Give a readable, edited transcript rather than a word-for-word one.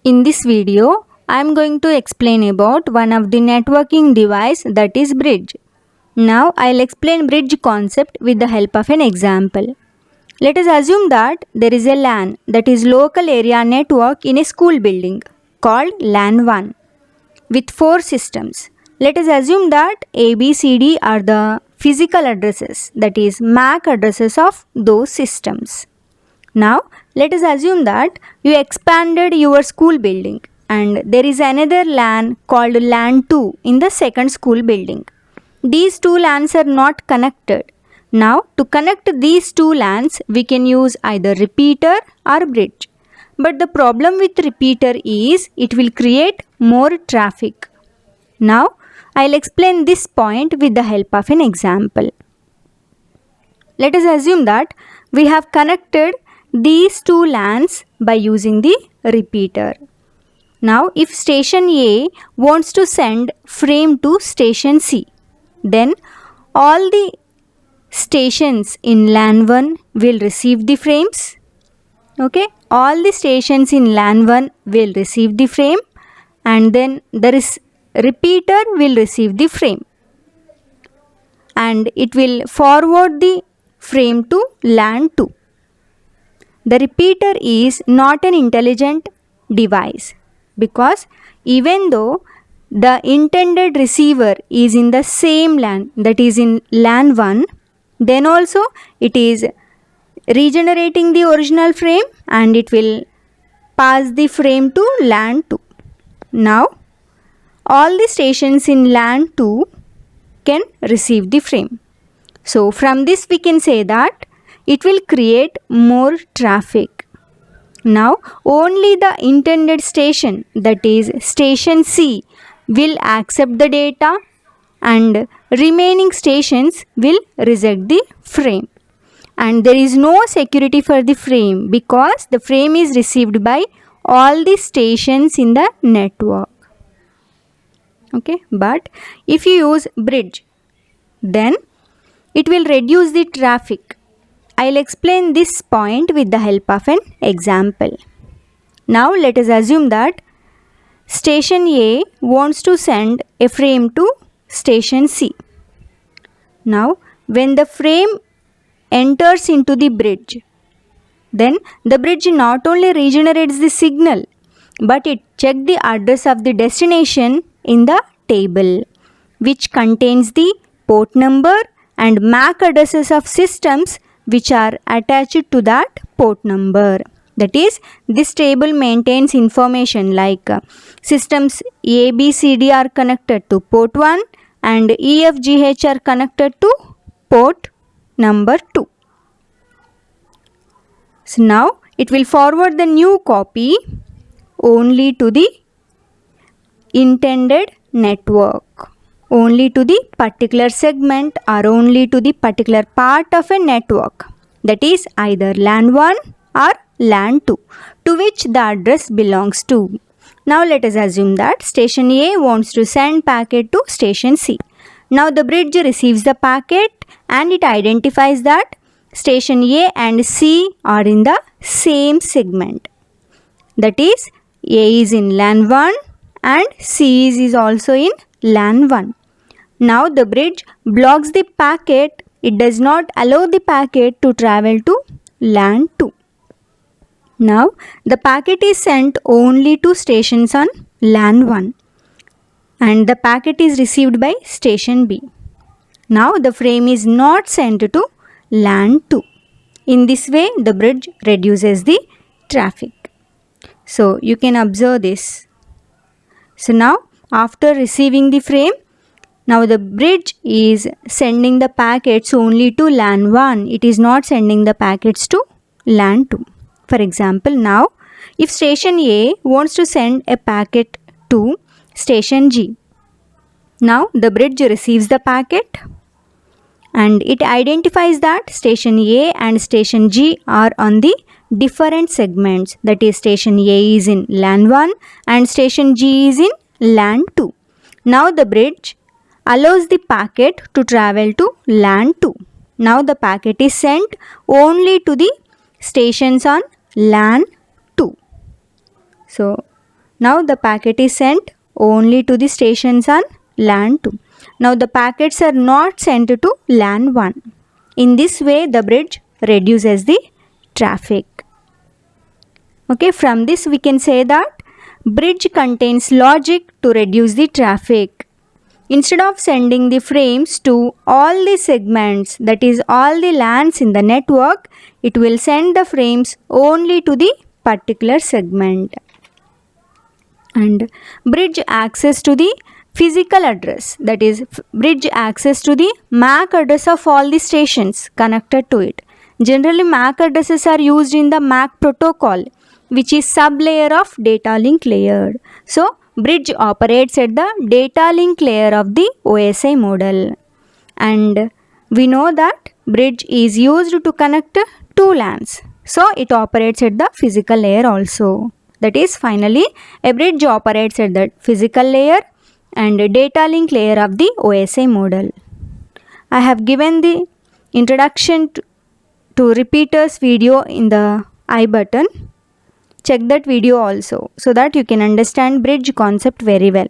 In this video, I am going to explain about one of the networking device, that is bridge. Now I'll explain bridge concept with the help of an example. Let us assume that there is a LAN, that is local area network, in a school building called LAN 1 with 4 systems. Let us assume that A, B, C, D are the physical addresses, that is MAC addresses of those systems. Now let us assume that you expanded your school building and there is another LAN called LAN 2 in the second school building. These two LANs are not connected. Now to connect these two LANs we can use either repeater or bridge. But the problem with repeater is it will create more traffic. Now I'll explain this point with the help of an example. Let us assume that we have connected these two LANs by using the repeater. Now if station A wants to send frame to station C, then all the stations in LAN 1 will receive the frames. Okay, all the stations in LAN 1 will receive the frame, and then the repeater will receive the frame and it will forward the frame to LAN 2. The repeater is not an intelligent device because even though the intended receiver is in the same LAN, that is in LAN 1, then also it is regenerating the original frame and it will pass the frame to LAN 2. Now all the stations in LAN 2 can receive the frame. So from this we can say that it will create more traffic. Now only the intended station, that is station C, will accept the data and remaining stations will reject the frame. And there is no security for the frame because the frame is received by all the stations in the network. Okay, but if you use bridge, then it will reduce the traffic. I'll explain this point with the help of an example. Now let us assume that station A wants to send a frame to station C. Now when the frame enters into the bridge, then the bridge not only regenerates the signal but it checks the address of the destination in the table, which contains the port number and MAC addresses of systems which are attached to that port number. That is, this table maintains information like systems A, B, C, D are connected to port 1 and E, F, G, H are connected to port number 2. So now it will forward the new copy only to the intended network, only to the particular segment or only to the particular part of a network, that is either LAN 1 or LAN 2, to which the address belongs to. Now let us assume that station A wants to send packet to station C. Now the bridge receives the packet and it identifies that station A and C are in the same segment. That is, A is in LAN 1 and C is also in LAN 1. Now the bridge blocks the packet. It does not allow the packet to travel to LAN 2. Now the packet is sent only to stations on LAN 1 and the packet is received by station B. Now the frame is not sent to LAN 2. In this way the bridge reduces the traffic. So you can observe this. So now after receiving the frame, now the bridge is sending the packets only to LAN 1. It is not sending the packets to LAN 2. For example, now if station A wants to send a packet to station G, now the bridge receives the packet and it identifies that station A and station G are on the different segments, that is station A is in LAN 1 and station G is in LAN 2. Now the bridge allows the packet to travel to LAN 2. Now the packet is sent only to the stations on LAN 2. So Now the packet is sent only to the stations on LAN 2. Now the packets are not sent to LAN 1. In this way the bridge reduces the traffic. Okay, from this we can say that bridge contains logic to reduce the traffic. Instead of sending the frames to all the segments, that is all the LANs in the network, it will send the frames only to the particular segment. And bridge access to the physical address, that is bridge access to the MAC address of all the stations connected to it. Generally MAC addresses are used in the MAC protocol, which is sub-layer of data link layer. So bridge operates at the data link layer of the OSI model. And we know that bridge is used to connect two LANs. So it operates at the physical layer also. That is, finally a bridge operates at the physical layer and data link layer of the OSI model. I have given the introduction to repeaters video in the I button. Check that video also so that you can understand bridge concept very well.